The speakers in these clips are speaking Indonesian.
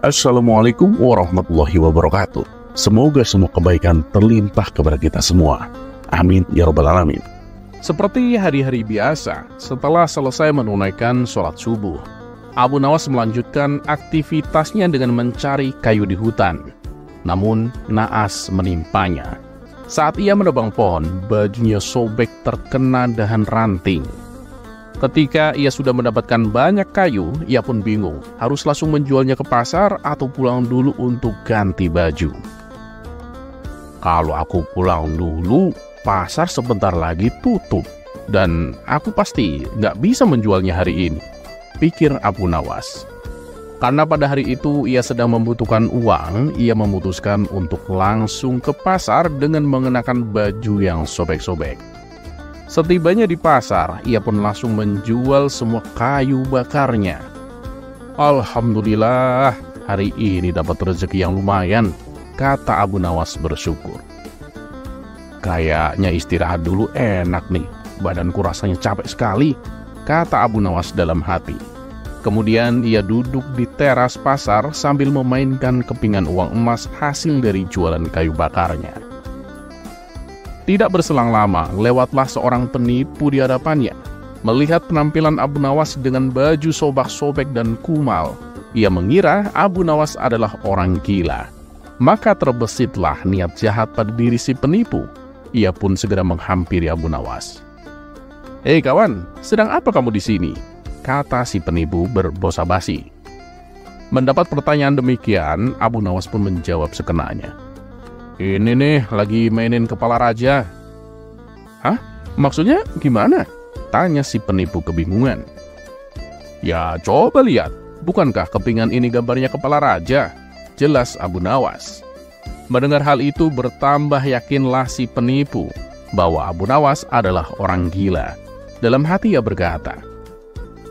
Assalamualaikum warahmatullahi wabarakatuh. Semoga semua kebaikan terlimpah kepada kita semua. Amin ya rabbal alamin. Seperti hari-hari biasa, setelah selesai menunaikan sholat subuh, Abu Nawas melanjutkan aktivitasnya dengan mencari kayu di hutan. Namun, naas menimpanya. Saat ia menebang pohon, bajunya sobek terkena dahan ranting. Ketika ia sudah mendapatkan banyak kayu, ia pun bingung, harus langsung menjualnya ke pasar atau pulang dulu untuk ganti baju. Kalau aku pulang dulu, pasar sebentar lagi tutup, dan aku pasti nggak bisa menjualnya hari ini, pikir Abu Nawas. Karena pada hari itu ia sedang membutuhkan uang, ia memutuskan untuk langsung ke pasar dengan mengenakan baju yang sobek-sobek. Setibanya di pasar, ia pun langsung menjual semua kayu bakarnya. Alhamdulillah, hari ini dapat rezeki yang lumayan, kata Abu Nawas bersyukur. Kayaknya istirahat dulu enak nih, badanku rasanya capek sekali, kata Abu Nawas dalam hati. Kemudian ia duduk di teras pasar sambil memainkan kepingan uang emas hasil dari jualan kayu bakarnya. Tidak berselang lama, lewatlah seorang penipu di hadapannya. Melihat penampilan Abu Nawas dengan baju sobek-sobek dan kumal, ia mengira Abu Nawas adalah orang gila. Maka terbesitlah niat jahat pada diri si penipu. Ia pun segera menghampiri Abu Nawas. "Hei kawan, sedang apa kamu di sini?" kata si penipu berbasa-basi. Mendapat pertanyaan demikian, Abu Nawas pun menjawab sekenanya. "Ini nih, lagi mainin kepala raja." "Hah? Maksudnya gimana?" tanya si penipu kebingungan. "Ya coba lihat, bukankah kepingan ini gambarnya kepala raja?" jelas Abu Nawas. Mendengar hal itu bertambah yakinlah si penipu bahwa Abu Nawas adalah orang gila. Dalam hati ia berkata,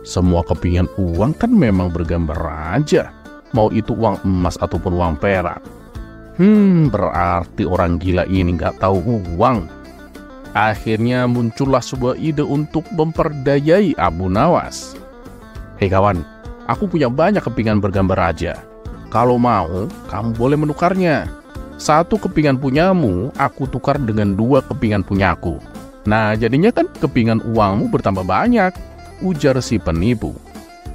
"Semua kepingan uang kan memang bergambar raja, mau itu uang emas ataupun uang perak. Berarti orang gila ini nggak tahu uang." Akhirnya muncullah sebuah ide untuk memperdayai Abu Nawas. "Hei kawan, aku punya banyak kepingan bergambar raja. Kalau mau, kamu boleh menukarnya. 1 kepingan punyamu, aku tukar dengan 2 kepingan punyaku. Nah, jadinya kan kepingan uangmu bertambah banyak," ujar si penipu.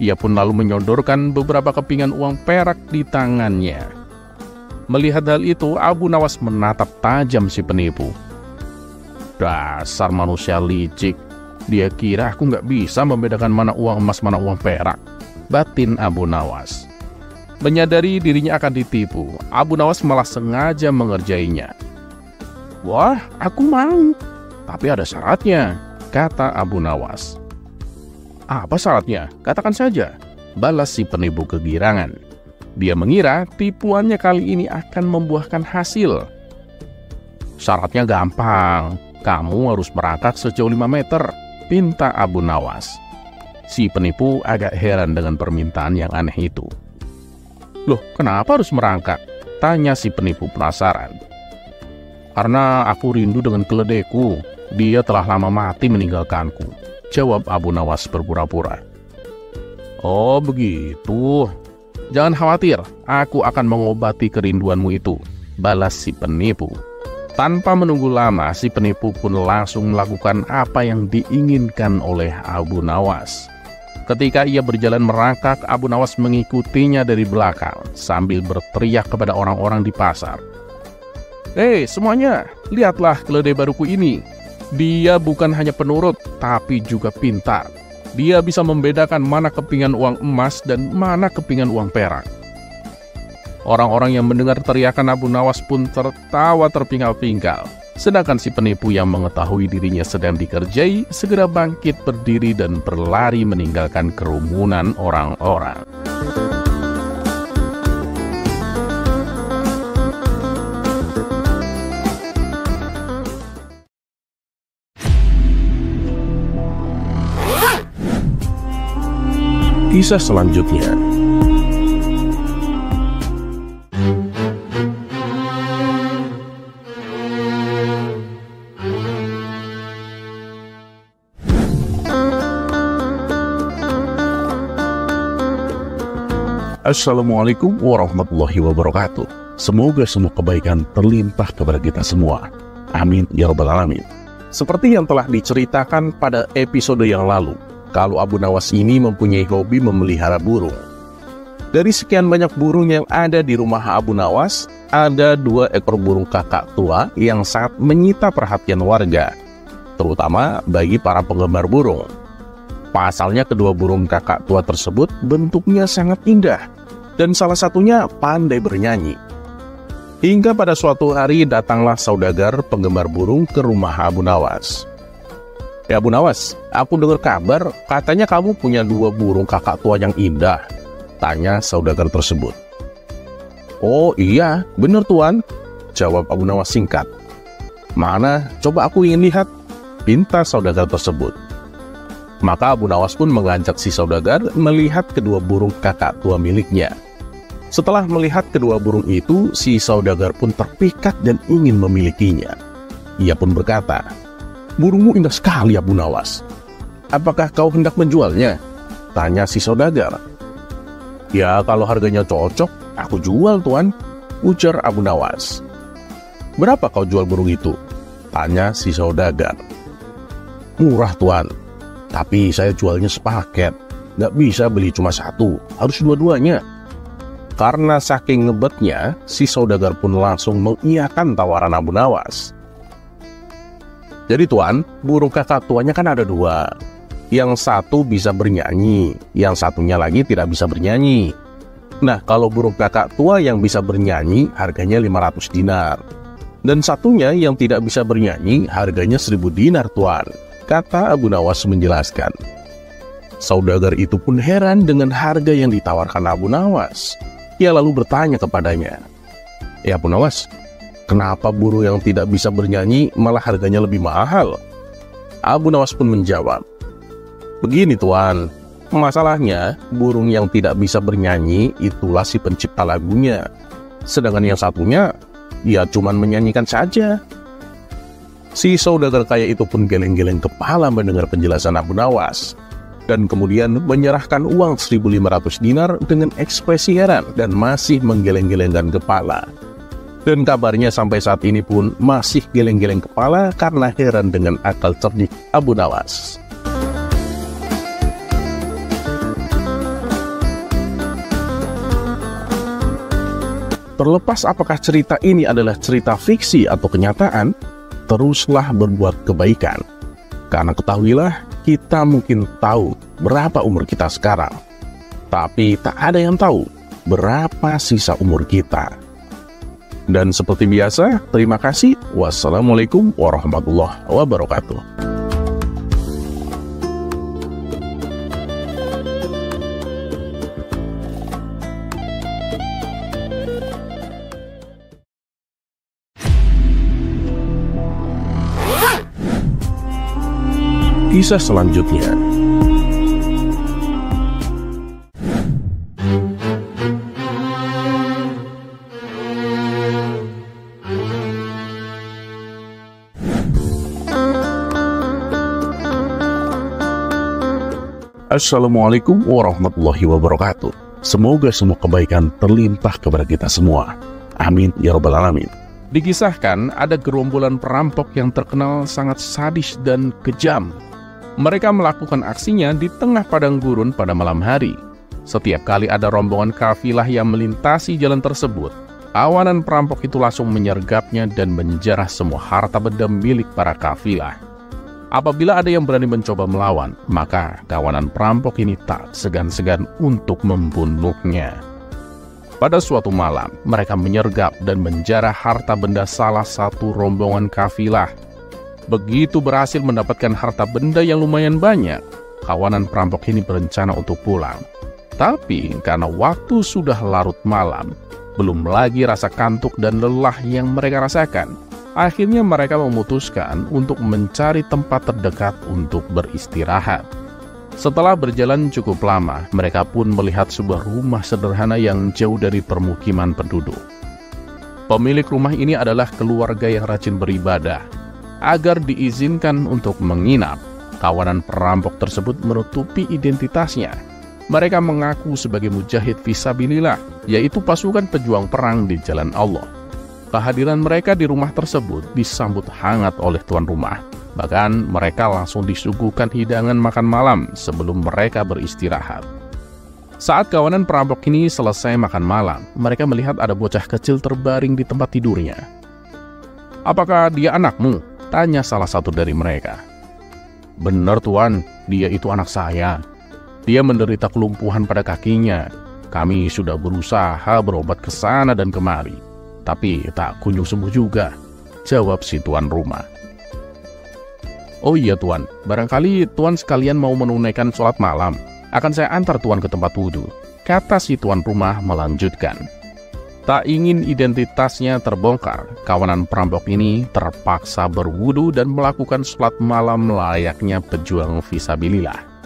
Ia pun lalu menyodorkan beberapa kepingan uang perak di tangannya. Melihat hal itu, Abu Nawas menatap tajam si penipu. "Dasar manusia licik, dia kira aku nggak bisa membedakan mana uang emas mana uang perak," batin Abu Nawas. Menyadari dirinya akan ditipu, Abu Nawas malah sengaja mengerjainya. "Wah, aku mau, tapi ada syaratnya," kata Abu Nawas. "Apa syaratnya? Katakan saja," balas si penipu kegirangan. Dia mengira tipuannya kali ini akan membuahkan hasil. "Syaratnya gampang, kamu harus merangkak sejauh 5 meter, pinta Abu Nawas. Si penipu agak heran dengan permintaan yang aneh itu. "Loh, kenapa harus merangkak?" tanya si penipu penasaran. "Karena aku rindu dengan keledaiku, dia telah lama mati meninggalkanku," jawab Abu Nawas berpura-pura. "Oh begitu. Jangan khawatir, aku akan mengobati kerinduanmu itu," balas si penipu. Tanpa menunggu lama, si penipu pun langsung melakukan apa yang diinginkan oleh Abu Nawas. Ketika ia berjalan merangkak, Abu Nawas mengikutinya dari belakang sambil berteriak kepada orang-orang di pasar. "Hei semuanya, lihatlah keledai baruku ini. Dia bukan hanya penurut, tapi juga pintar. Dia bisa membedakan mana kepingan uang emas dan mana kepingan uang perak." Orang-orang yang mendengar teriakan Abu Nawas pun tertawa terpinggal-pinggal. Sedangkan si penipu yang mengetahui dirinya sedang dikerjai, segera bangkit berdiri dan berlari meninggalkan kerumunan orang-orang. Kisah selanjutnya. Assalamualaikum warahmatullahi wabarakatuh. Semoga semua kebaikan terlimpah kepada kita semua. Amin ya rabbal alamin. Seperti yang telah diceritakan pada episode yang lalu, kalau Abu Nawas ini mempunyai hobi memelihara burung. Dari sekian banyak burung yang ada di rumah Abu Nawas, ada 2 ekor burung kakak tua yang sangat menyita perhatian warga, terutama bagi para penggemar burung. Pasalnya kedua burung kakak tua tersebut bentuknya sangat indah, dan salah satunya pandai bernyanyi. Hingga pada suatu hari datanglah saudagar penggemar burung ke rumah Abu Nawas. "Ya Abu Nawas, aku dengar kabar katanya kamu punya 2 burung kakak tua yang indah," tanya saudagar tersebut. "Oh iya, benar tuan," jawab Abu Nawas singkat. "Mana? Coba aku ingin lihat," pinta saudagar tersebut. Maka Abu Nawas pun mengajak si saudagar melihat kedua burung kakak tua miliknya. Setelah melihat kedua burung itu, si saudagar pun terpikat dan ingin memilikinya. Ia pun berkata, "Burungmu indah sekali Abu Nawas. Apakah kau hendak menjualnya?" tanya si saudagar. "Ya kalau harganya cocok, aku jual tuan," ujar Abu Nawas. "Berapa kau jual burung itu?" tanya si saudagar. "Murah tuan, tapi saya jualnya sepaket. Nggak bisa beli cuma 1, harus dua-duanya." Karena saking ngebetnya, si saudagar pun langsung mengiyakan tawaran Abu Nawas. Jadi tuan, burung kakak tuanya kan ada 2. Yang satu bisa bernyanyi, yang satunya lagi tidak bisa bernyanyi. Nah, kalau burung kakak tua yang bisa bernyanyi harganya 500 dinar. Dan satunya yang tidak bisa bernyanyi harganya 1000 dinar tuan, kata Abu Nawas menjelaskan. Saudagar itu pun heran dengan harga yang ditawarkan Abu Nawas. Ia lalu bertanya kepadanya, "Ya Abu Nawas, kenapa burung yang tidak bisa bernyanyi malah harganya lebih mahal?" Abu Nawas pun menjawab, "Begini tuan, masalahnya burung yang tidak bisa bernyanyi itulah si pencipta lagunya. Sedangkan yang satunya, ya cuman menyanyikan saja." Si saudagar kaya itu pun geleng-geleng kepala mendengar penjelasan Abu Nawas, dan kemudian menyerahkan uang 1.500 dinar dengan ekspresi heran dan masih menggeleng-gelengkan kepala. Dan kabarnya sampai saat ini pun masih geleng-geleng kepala karena heran dengan akal cerdik Abu Nawas. Terlepas apakah cerita ini adalah cerita fiksi atau kenyataan, teruslah berbuat kebaikan. Karena ketahuilah, kita mungkin tahu berapa umur kita sekarang, tapi tak ada yang tahu berapa sisa umur kita. Dan seperti biasa, terima kasih. Wassalamualaikum warahmatullahi wabarakatuh. Kisah selanjutnya. Assalamualaikum warahmatullahi wabarakatuh. Semoga semua kebaikan terlimpah kepada kita semua. Amin ya rabbal alamin. Dikisahkan ada gerombolan perampok yang terkenal sangat sadis dan kejam. Mereka melakukan aksinya di tengah padang gurun pada malam hari. Setiap kali ada rombongan kafilah yang melintasi jalan tersebut, kawanan perampok itu langsung menyergapnya dan menjarah semua harta benda milik para kafilah. Apabila ada yang berani mencoba melawan, maka kawanan perampok ini tak segan-segan untuk membunuhnya. Pada suatu malam, mereka menyergap dan menjarah harta benda salah satu rombongan kafilah. Begitu berhasil mendapatkan harta benda yang lumayan banyak, kawanan perampok ini berencana untuk pulang. Tapi karena waktu sudah larut malam, belum lagi rasa kantuk dan lelah yang mereka rasakan, akhirnya mereka memutuskan untuk mencari tempat terdekat untuk beristirahat. Setelah berjalan cukup lama, mereka pun melihat sebuah rumah sederhana yang jauh dari permukiman penduduk. Pemilik rumah ini adalah keluarga yang rajin beribadah. Agar diizinkan untuk menginap, kawanan perampok tersebut menutupi identitasnya. Mereka mengaku sebagai mujahid fisabilillah, yaitu pasukan pejuang perang di jalan Allah. Kehadiran mereka di rumah tersebut disambut hangat oleh tuan rumah. Bahkan mereka langsung disuguhkan hidangan makan malam sebelum mereka beristirahat. Saat kawanan perampok ini selesai makan malam, mereka melihat ada bocah kecil terbaring di tempat tidurnya. "Apakah dia anakmu?" tanya salah satu dari mereka. "Benar tuan, dia itu anak saya. Dia menderita kelumpuhan pada kakinya. Kami sudah berusaha berobat ke sana dan kemari, tapi tak kunjung sembuh juga," jawab si tuan rumah. "Oh iya tuan, barangkali tuan sekalian mau menunaikan sholat malam. Akan saya antar tuan ke tempat wudhu," kata si tuan rumah melanjutkan. Tak ingin identitasnya terbongkar, kawanan perampok ini terpaksa berwudu dan melakukan sholat malam layaknya pejuang fisabilillah.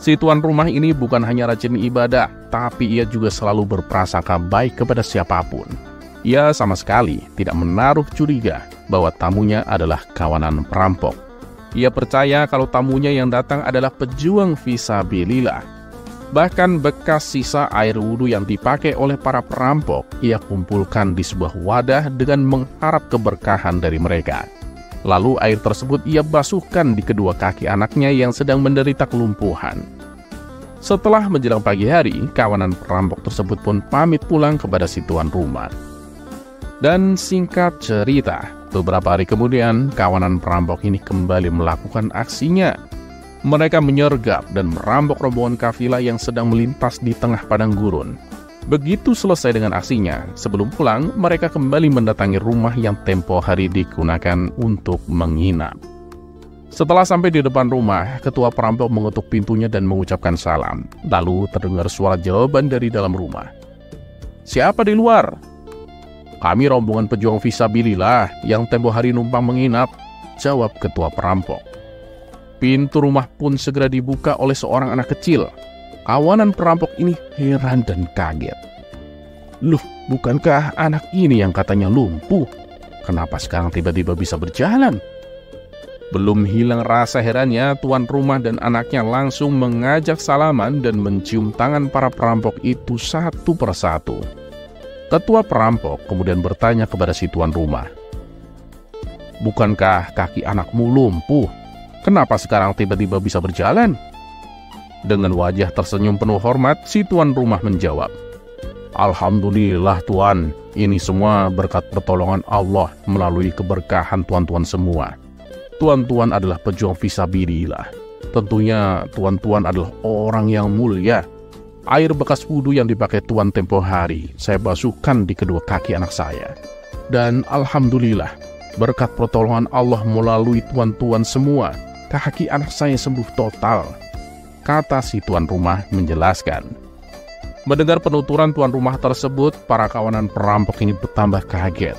Si tuan rumah ini bukan hanya rajin ibadah, tapi ia juga selalu berprasangka baik kepada siapapun. Ia sama sekali tidak menaruh curiga bahwa tamunya adalah kawanan perampok. Ia percaya kalau tamunya yang datang adalah pejuang fisabilillah. Bahkan bekas sisa air wudhu yang dipakai oleh para perampok, ia kumpulkan di sebuah wadah dengan mengharap keberkahan dari mereka. Lalu air tersebut ia basuhkan di kedua kaki anaknya yang sedang menderita kelumpuhan. Setelah menjelang pagi hari, kawanan perampok tersebut pun pamit pulang kepada si tuan rumah. Dan singkat cerita, beberapa hari kemudian, kawanan perampok ini kembali melakukan aksinya. Mereka menyergap dan merampok rombongan kafilah yang sedang melintas di tengah padang gurun. Begitu selesai dengan aksinya, sebelum pulang, mereka kembali mendatangi rumah yang tempo hari digunakan untuk menginap. Setelah sampai di depan rumah, ketua perampok mengetuk pintunya dan mengucapkan salam. Lalu terdengar suara jawaban dari dalam rumah. "Siapa di luar?" "Kami rombongan pejuang fisabilillah yang tempo hari numpang menginap," jawab ketua perampok. Pintu rumah pun segera dibuka oleh seorang anak kecil. Kawanan perampok ini heran dan kaget. "Loh, bukankah anak ini yang katanya lumpuh? Kenapa sekarang tiba-tiba bisa berjalan?" Belum hilang rasa herannya, tuan rumah dan anaknya langsung mengajak salaman dan mencium tangan para perampok itu satu persatu. Ketua perampok kemudian bertanya kepada si tuan rumah, "Bukankah kaki anakmu lumpuh? Kenapa sekarang tiba-tiba bisa berjalan?" Dengan wajah tersenyum penuh hormat, si tuan rumah menjawab, "Alhamdulillah tuan, ini semua berkat pertolongan Allah melalui keberkahan tuan-tuan semua. Tuan-tuan adalah pejuang fisabilillah. Tentunya tuan-tuan adalah orang yang mulia. Air bekas wudhu yang dipakai tuan tempo hari, saya basuhkan di kedua kaki anak saya. Dan alhamdulillah, berkat pertolongan Allah melalui tuan-tuan semua, kaki anak saya sembuh total," kata si tuan rumah menjelaskan. Mendengar penuturan tuan rumah tersebut, para kawanan perampok ini bertambah kaget.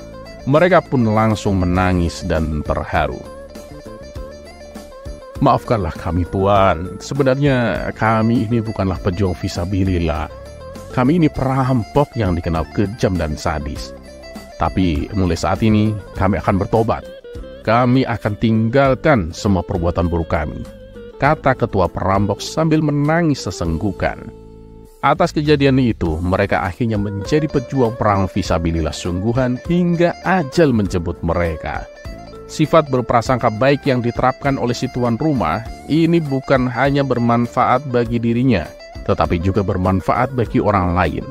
Mereka pun langsung menangis dan terharu. "Maafkanlah kami tuan, sebenarnya kami ini bukanlah pejuang fisabilillah. Kami ini perampok yang dikenal kejam dan sadis. Tapi mulai saat ini kami akan bertobat. Kami akan tinggalkan semua perbuatan buruk kami," kata ketua perampok sambil menangis sesenggukan. Atas kejadian itu, mereka akhirnya menjadi pejuang perang fisabilillah sungguhan hingga ajal menjemput mereka. Sifat berprasangka baik yang diterapkan oleh si tuan rumah ini bukan hanya bermanfaat bagi dirinya, tetapi juga bermanfaat bagi orang lain.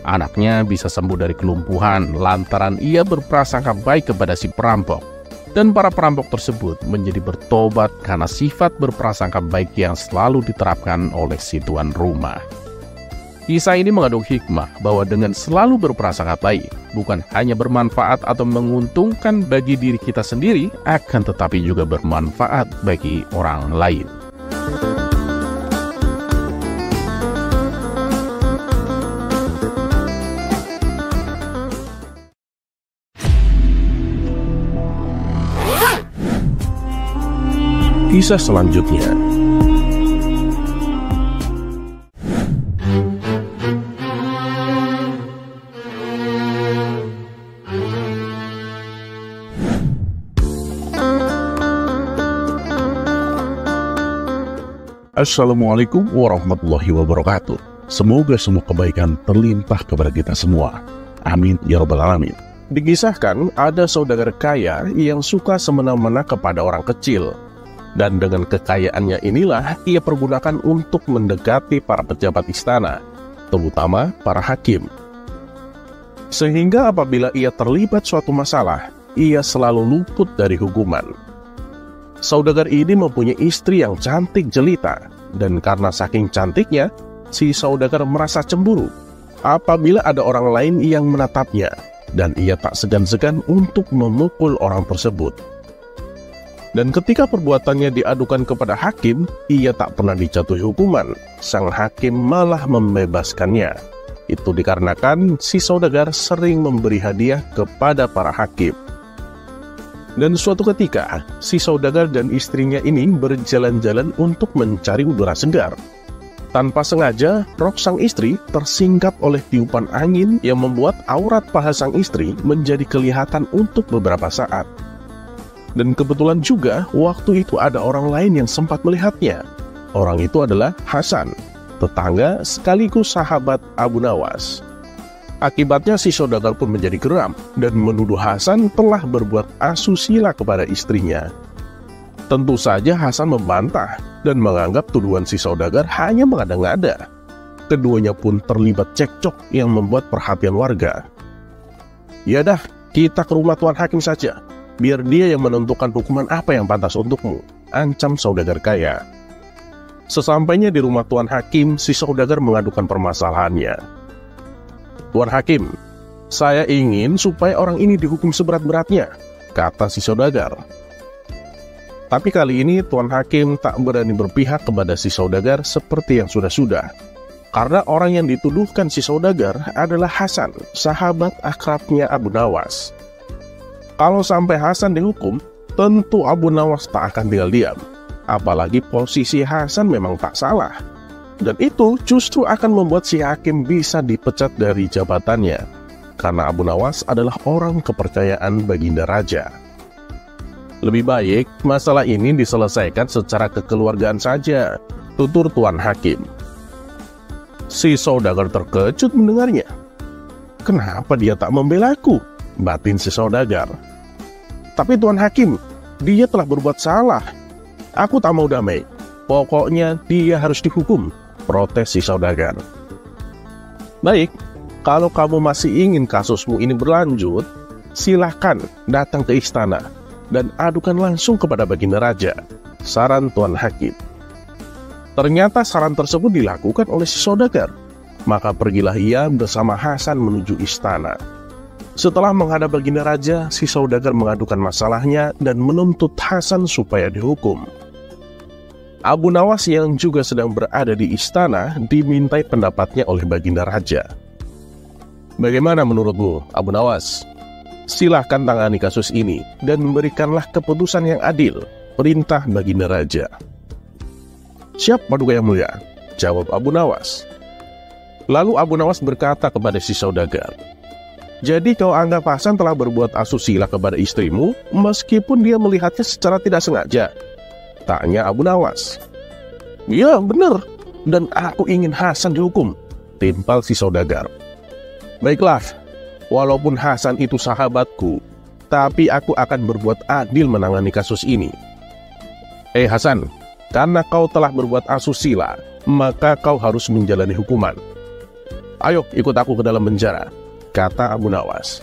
Anaknya bisa sembuh dari kelumpuhan lantaran ia berprasangka baik kepada si perampok. Dan para perampok tersebut menjadi bertobat karena sifat berprasangka baik yang selalu diterapkan oleh si tuan rumah. Kisah ini mengandung hikmah bahwa dengan selalu berprasangka baik, bukan hanya bermanfaat atau menguntungkan bagi diri kita sendiri, akan tetapi juga bermanfaat bagi orang lain. Kisah selanjutnya. Assalamualaikum warahmatullahi wabarakatuh. Semoga semua kebaikan terlimpah kepada kita semua. Amin ya rabbal alamin. Dikisahkan ada saudagar kaya yang suka semena-mena kepada orang kecil. Dan dengan kekayaannya inilah ia pergunakan untuk mendekati para pejabat istana, terutama para hakim. Sehingga apabila ia terlibat suatu masalah, ia selalu luput dari hukuman. Saudagar ini mempunyai istri yang cantik jelita, dan karena saking cantiknya, si saudagar merasa cemburu apabila ada orang lain yang menatapnya, dan ia tak segan-segan untuk memukul orang tersebut. Dan ketika perbuatannya diadukan kepada hakim, ia tak pernah dijatuhi hukuman. Sang hakim malah membebaskannya. Itu dikarenakan si saudagar sering memberi hadiah kepada para hakim. Dan suatu ketika, si saudagar dan istrinya ini berjalan-jalan untuk mencari udara segar. Tanpa sengaja, rok sang istri tersingkap oleh tiupan angin yang membuat aurat paha sang istri menjadi kelihatan untuk beberapa saat. Dan kebetulan juga, waktu itu ada orang lain yang sempat melihatnya. Orang itu adalah Hasan, tetangga sekaligus sahabat Abu Nawas. Akibatnya si saudagar pun menjadi geram dan menuduh Hasan telah berbuat asusila kepada istrinya. Tentu saja Hasan membantah dan menganggap tuduhan si saudagar hanya mengada-ngada. Keduanya pun terlibat cekcok yang membuat perhatian warga. "Ya dah, kita ke rumah Tuan Hakim saja, biar dia yang menentukan hukuman apa yang pantas untukmu," ancam saudagar kaya. Sesampainya di rumah Tuan Hakim, si saudagar mengadukan permasalahannya. "Tuan Hakim, saya ingin supaya orang ini dihukum seberat-beratnya," kata si saudagar. Tapi kali ini Tuan Hakim tak berani berpihak kepada si saudagar seperti yang sudah-sudah. Karena orang yang dituduhkan si saudagar adalah Hasan, sahabat akrabnya Abu Nawas. Kalau sampai Hasan dihukum, tentu Abu Nawas tak akan tinggal diam. Apalagi posisi Hasan memang tak salah. Dan itu justru akan membuat si hakim bisa dipecat dari jabatannya. Karena Abu Nawas adalah orang kepercayaan baginda raja. Lebih baik masalah ini diselesaikan secara kekeluargaan saja, tutur Tuan Hakim. Si saudagar terkejut mendengarnya. "Kenapa dia tak membelaku?" batin si saudagar. "Tapi Tuan Hakim, dia telah berbuat salah. Aku tak mau damai. Pokoknya dia harus dihukum," protes si saudagar. "Baik, kalau kamu masih ingin kasusmu ini berlanjut, silahkan datang ke istana dan adukan langsung kepada baginda raja," saran Tuan Hakim. Ternyata saran tersebut dilakukan oleh si saudagar. Maka pergilah ia bersama Hasan menuju istana. Setelah menghadap baginda raja, si saudagar mengadukan masalahnya dan menuntut Hasan supaya dihukum. Abu Nawas yang juga sedang berada di istana dimintai pendapatnya oleh baginda raja. "Bagaimana menurutmu, Abu Nawas? Silahkan tangani kasus ini dan memberikanlah keputusan yang adil," perintah baginda raja. "Siap, Paduka Yang Mulia," jawab Abu Nawas. Lalu Abu Nawas berkata kepada si saudagar, "Jadi kau anggap Hasan telah berbuat asusila kepada istrimu meskipun dia melihatnya secara tidak sengaja?" tanya Abu Nawas. "Ya, benar, dan aku ingin Hasan dihukum," timpal si saudagar. "Baiklah, walaupun Hasan itu sahabatku, tapi aku akan berbuat adil menangani kasus ini." Hasan, karena kau telah berbuat asusila, maka kau harus menjalani hukuman. Ayo ikut aku ke dalam penjara, kata Abu Nawas.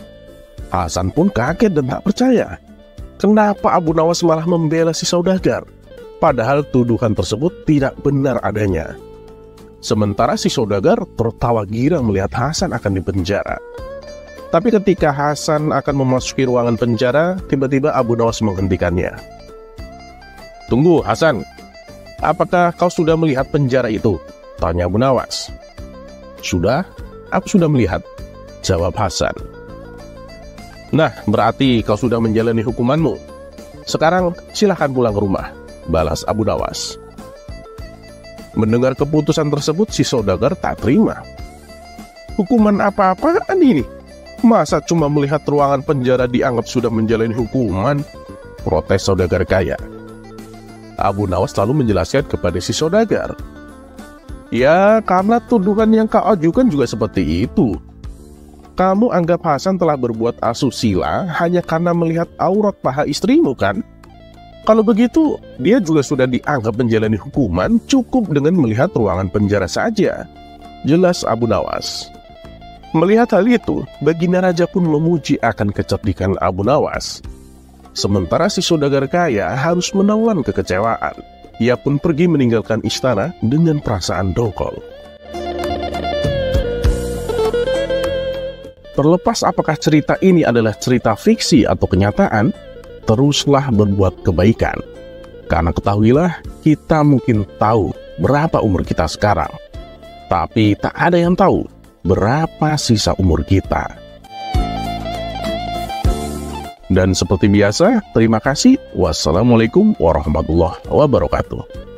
Hasan pun kaget dan tak percaya. Kenapa Abu Nawas malah membela si saudagar? Padahal tuduhan tersebut tidak benar adanya. Sementara si saudagar tertawa girang melihat Hasan akan dipenjara. Tapi ketika Hasan akan memasuki ruangan penjara, tiba-tiba Abu Nawas menghentikannya. "Tunggu Hasan, apakah kau sudah melihat penjara itu?" tanya Abu Nawas. "Sudah, aku sudah melihat," jawab Hasan. "Nah, berarti kau sudah menjalani hukumanmu. Sekarang silahkan pulang ke rumah," balas Abu Nawas. Mendengar keputusan tersebut, si saudagar tak terima. "Hukuman apa-apaan ini? Masa cuma melihat ruangan penjara dianggap sudah menjalani hukuman?" protes saudagar kaya. Abu Nawas lalu menjelaskan kepada si saudagar, "Ya, karena tuduhan yang kau ajukan juga seperti itu. Kamu anggap Hasan telah berbuat asusila hanya karena melihat aurat paha istrimu, kan? Kalau begitu, dia juga sudah dianggap menjalani hukuman cukup dengan melihat ruangan penjara saja," jelas Abu Nawas. Melihat hal itu, Baginda Raja pun memuji akan kecerdikan Abu Nawas. Sementara si saudagar kaya harus menelan kekecewaan. Ia pun pergi meninggalkan istana dengan perasaan dongkol. Terlepas apakah cerita ini adalah cerita fiksi atau kenyataan, teruslah berbuat kebaikan. Karena ketahuilah, kita mungkin tahu berapa umur kita sekarang, tapi tak ada yang tahu berapa sisa umur kita. Dan seperti biasa, terima kasih. Wassalamualaikum warahmatullahi wabarakatuh.